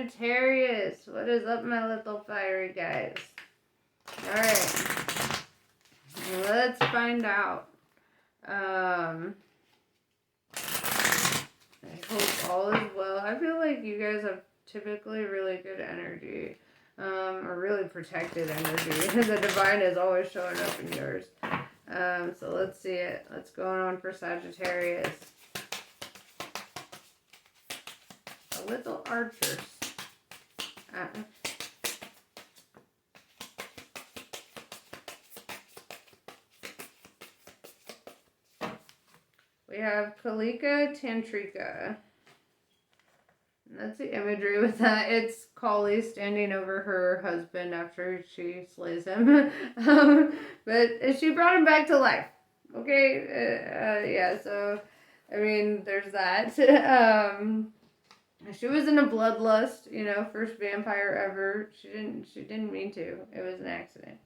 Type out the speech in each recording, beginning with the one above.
Sagittarius, what is up, my little fiery guys? Alright, let's find out. I hope all is well. I feel like you guys have typically really good energy, or really protected energy. The divine is always showing up in yours. So let's see it. What's going on for Sagittarius? The little archers. We have Kalika Tantrika. That's the imagery with that. It's Kali standing over her husband after she slays him. But she brought him back to life. Okay? Yeah, so, I mean, there's that. She was in a bloodlust, you know, first vampire ever. She didn't mean to. It was an accident.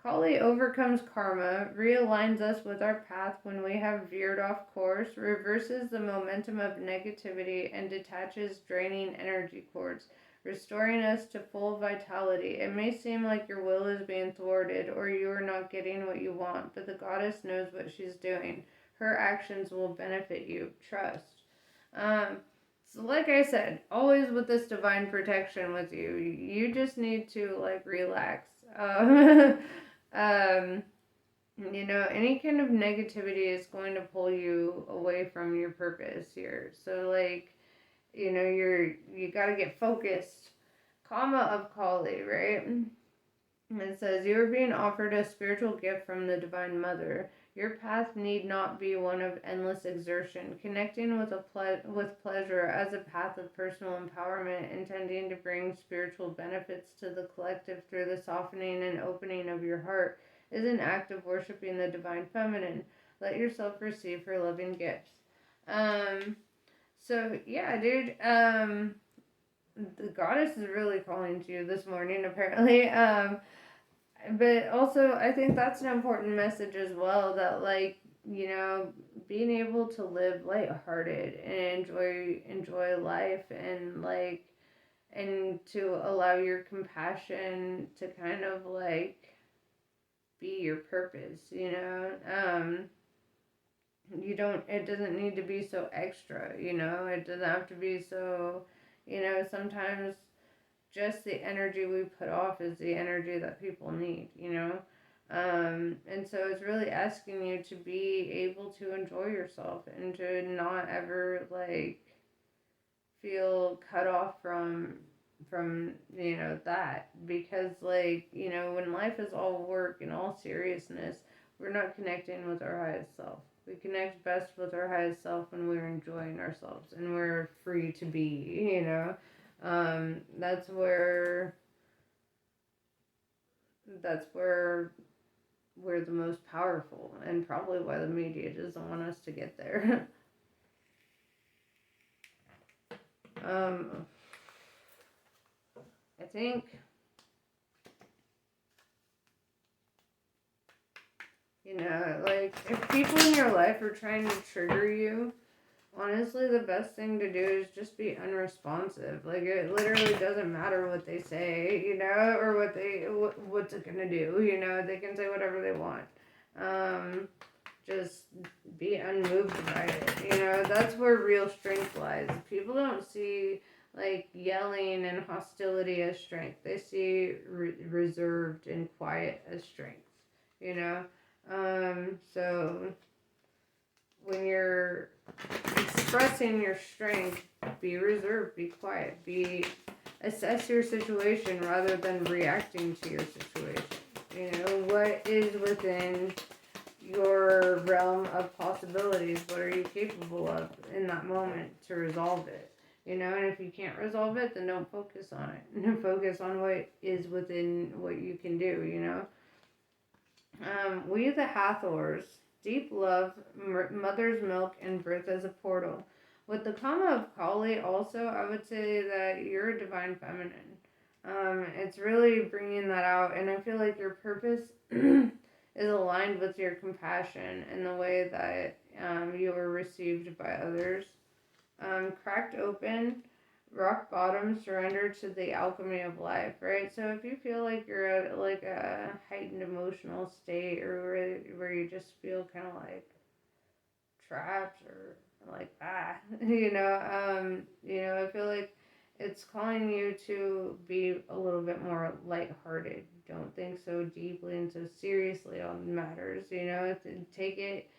Kali overcomes karma, realigns us with our path when we have veered off course, reverses the momentum of negativity, and detaches draining energy cords, restoring us to full vitality. It may seem like your will is being thwarted or you are not getting what you want, but the goddess knows what she's doing. Her actions will benefit you. Trust. So like I said, always with this divine protection with you, you just need to like relax. You know, any kind of negativity is going to pull you away from your purpose here. So like, you know, you got to get focused. Karma of Kali, right? And it says, you are being offered a spiritual gift from the Divine Mother. Your path need not be one of endless exertion. Connecting with with pleasure as a path of personal empowerment, intending to bring spiritual benefits to the collective through the softening and opening of your heart, is an act of worshiping the Divine Feminine. Let yourself receive her loving gifts. So yeah, dude. The goddess is really calling to you this morning, apparently. But also, I think that's an important message as well, that, like, you know, being able to live lighthearted and enjoy life, and, like, and to allow your compassion to kind of, like, be your purpose, you know? It doesn't need to be so extra, you know? It doesn't have to be so, you know, sometimes just the energy we put off is the energy that people need, you know? And so it's really asking you to be able to enjoy yourself and to not ever, like, feel cut off from, you know, that. Because, like, you know, when life is all work and all seriousness, we're not connecting with our highest self. We connect best with our highest self when we're enjoying ourselves and we're free to be, you know? That's where we're the most powerful, and probably why the media doesn't want us to get there. I think, you know, like, if people in your life are trying to trigger you, honestly, the best thing to do is just be unresponsive. Like, it literally doesn't matter what they say, you know, or what's it gonna do, you know. They can say whatever they want. Just be unmoved by it, you know. That's where real strength lies. People don't see, like, yelling and hostility as strength. They see reserved and quiet as strength, you know. So when you're expressing your strength, be reserved, be quiet, assess your situation rather than reacting to your situation. You know, what is within your realm of possibilities? What are you capable of in that moment to resolve it? You know, and if you can't resolve it, then don't focus on it. And focus on what is within what you can do, you know. We the Hathors, deep love, mother's milk, and birth as a portal. With the karma of Kali also, I would say that you're a divine feminine. It's really bringing that out, and I feel like your purpose is aligned with your compassion and the way that you were received by others. Cracked open, rock bottom, surrender to the alchemy of life, right? So if you feel like you're at like a heightened emotional state, or where you just feel kind of like trapped, or like I feel like it's calling you to be a little bit more lighthearted. Don't think so deeply and so seriously on matters. Take it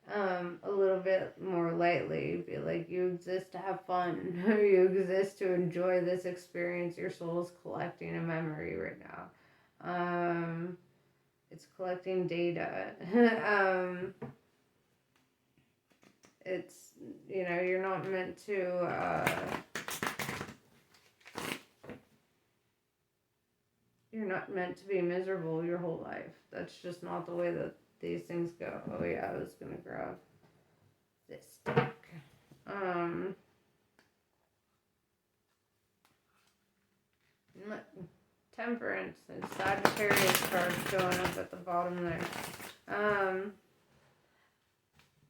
a little bit more lightly. Be like, you exist to have fun. You exist to enjoy this experience. Your soul is collecting a memory right now. It's collecting data. It's, you're not meant to be miserable your whole life. That's just not the way that these things go. Oh yeah, I was gonna grab this deck. Temperance and Sagittarius cards showing up at the bottom there.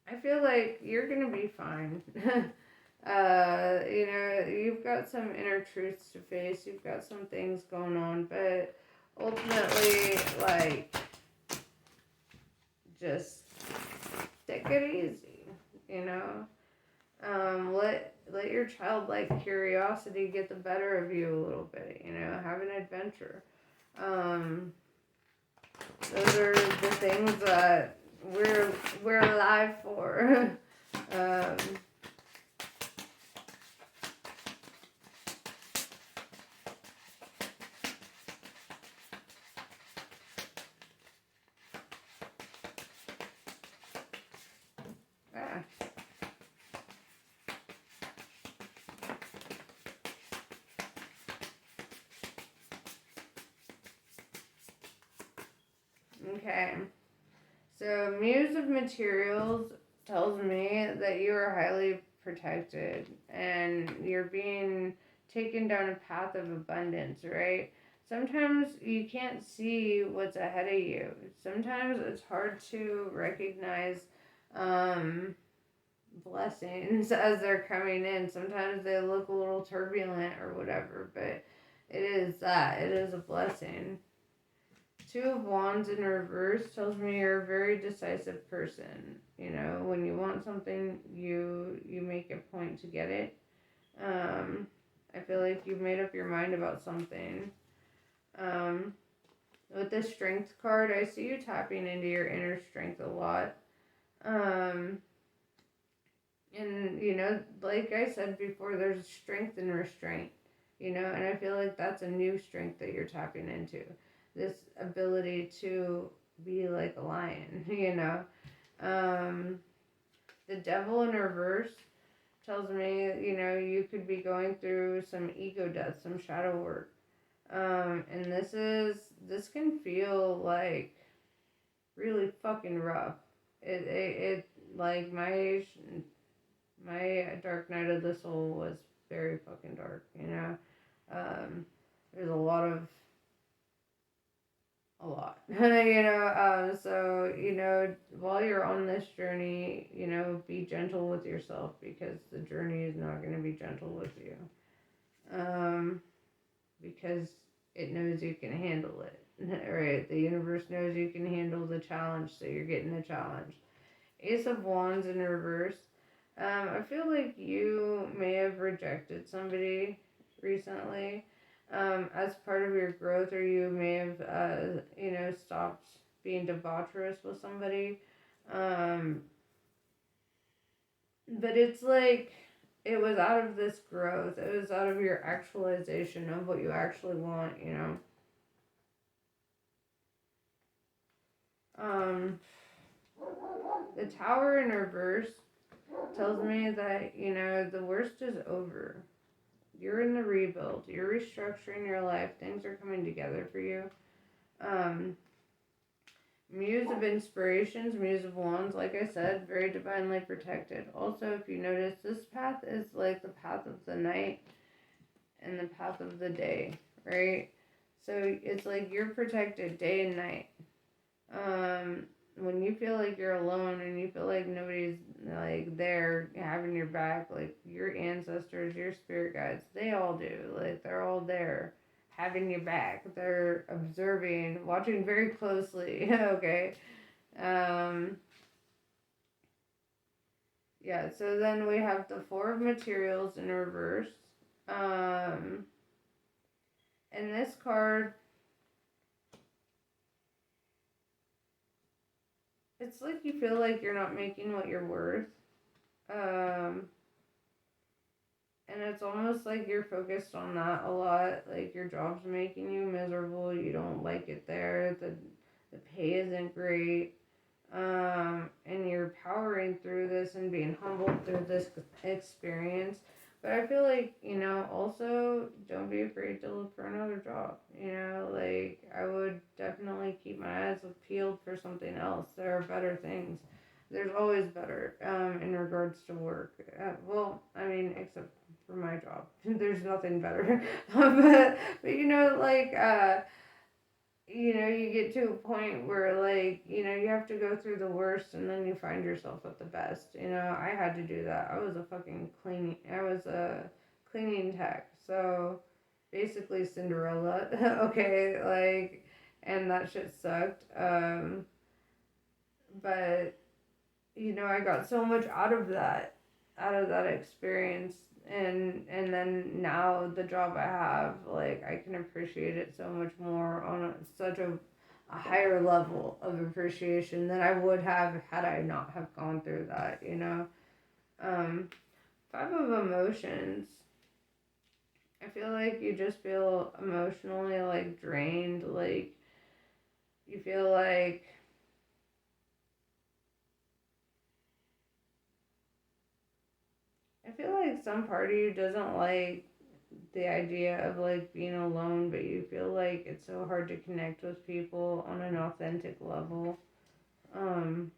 I feel like you're gonna be fine. You've got some inner truths to face. You've got some things going on, but ultimately, like, just take it easy. Let your childlike curiosity get the better of you a little bit. Have an adventure. Those are the things that we're alive for. um, ah. Okay. So, Muse of Materials tells me that you are highly protected and you're being taken down a path of abundance, right? Sometimes you can't see what's ahead of you. Sometimes it's hard to recognize blessings as they're coming in. Sometimes they look a little turbulent or whatever, but it is that. It is a blessing. Two of Wands in reverse tells me you're a very decisive person. When you want something, you make a point to get it. I feel like you've made up your mind about something. With the Strength card, I see you tapping into your inner strength a lot. And, like I said before, there's strength in restraint. And I feel like that's a new strength that you're tapping into. This ability to be like a lion. The Devil in reverse tells me, you could be going through some ego death, some shadow work. And this can feel like really fucking rough. It like my dark night of the soul was very fucking dark. There's a lot. So, while you're on this journey, be gentle with yourself, because the journey is not going to be gentle with you. Because it knows you can handle it, right? The universe knows you can handle the challenge, so you're getting the challenge. Ace of Wands in reverse. I feel like you may have rejected somebody recently. As part of your growth, or you may have, stopped being debaucherous with somebody. But it's like, it was out of this growth. It was out of your actualization of what you actually want. The Tower in reverse tells me that, the worst is over. You're in the rebuild. You're restructuring your life. Things are coming together for you. Muse of Inspirations, Muse of Wands, like I said, very divinely protected. Also, if you notice, this path is like the path of the night and the path of the day, right? So it's like you're protected day and night. When you feel like you're alone and you feel like nobody's like they're having your back, like your ancestors, your spirit guides, they all do. Like they're all there having your back. They're observing, watching very closely. Okay. Um, yeah, so then we have the Four of Materials in reverse. Um, and this card, it's like you feel like you're not making what you're worth. Um, and it's almost like you're focused on that a lot. Like your job's making you miserable. You don't like it there. The pay isn't great. And you're powering through this and being humbled through this experience. But I feel like, also don't be afraid to look for another job. Like I would definitely keep my eyes peeled for something else. There are better things. There's always better in regards to work. Well, I mean, except for my job. There's nothing better. But you get to a point where, like, you have to go through the worst and then you find yourself at the best. I had to do that. I was a cleaning tech. So basically Cinderella. Okay, like, and that shit sucked. But, I got so much out of that experience. And then now the job I have, like, I can appreciate it so much more on such a higher level of appreciation than I would have had I not have gone through that. um Five of Emotions, I feel like you just feel emotionally, like, drained. Like you feel like some part of you doesn't like the idea of, like, being alone, but you feel like it's so hard to connect with people on an authentic level. Um,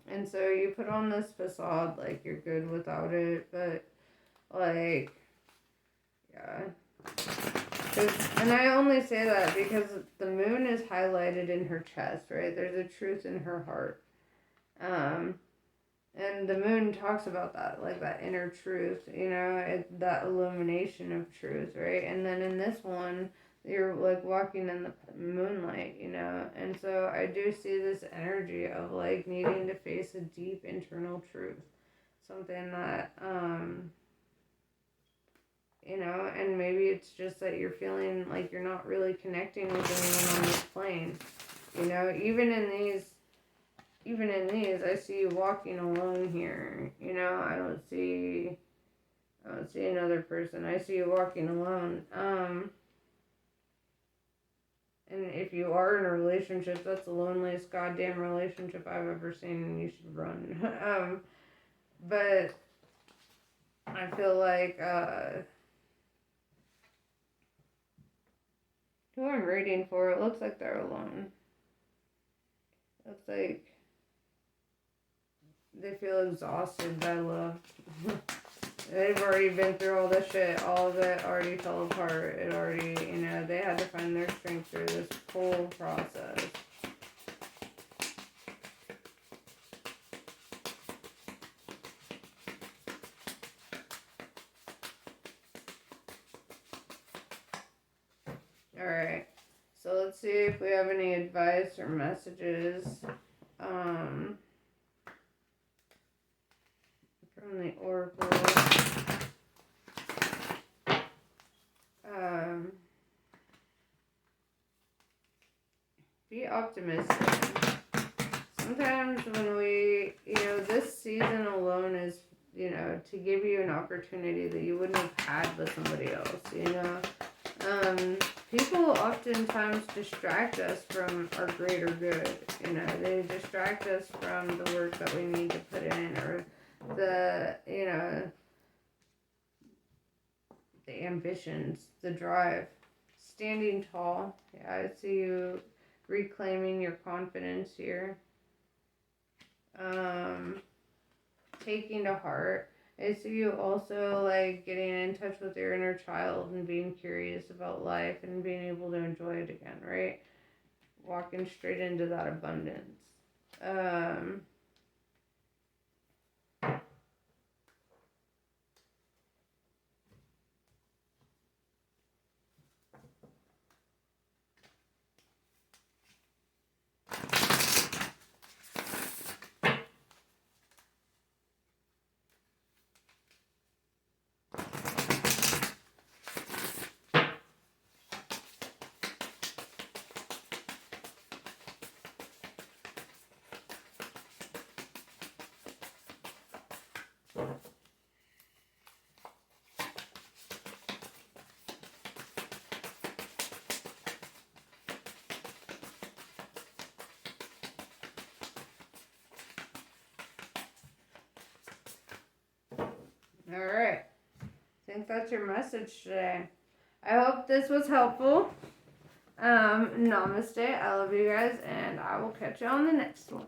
and so you put on this facade like you're good without it, but, like, yeah. And I only say that because the moon is highlighted in her chest, right? There's a truth in her heart. Um, And the moon talks about that, like that inner truth, that illumination of truth, right? And then in this one, you're like walking in the moonlight, And so I do see this energy of, like, needing to face a deep internal truth. Something that, and maybe it's just that you're feeling like you're not really connecting with anyone on this plane. Even in these, I see you walking alone here. I don't see another person. I see you walking alone. And if you are in a relationship, that's the loneliest goddamn relationship I've ever seen, and you should run. But I feel like, who I'm reading for, it looks like they're alone. Looks like they feel exhausted by love. They've already been through all this shit. All of it already fell apart. It already, they had to find their strength through this whole process. Alright. So let's see if we have any advice or messages from the Oracle. Be optimistic. Sometimes when this season alone is, to give you an opportunity that you wouldn't have had with somebody else, People oftentimes distract us from our greater good, They distract us from the work that we need to put in, or the ambitions, the drive. Standing tall. Yeah, I see you reclaiming your confidence here. Taking to heart. I see you also, like, getting in touch with your inner child and being curious about life and being able to enjoy it again, right? walking straight into that abundance. All right. I think that's your message today. I hope this was helpful. Namaste. I love you guys, and I will catch you on the next one.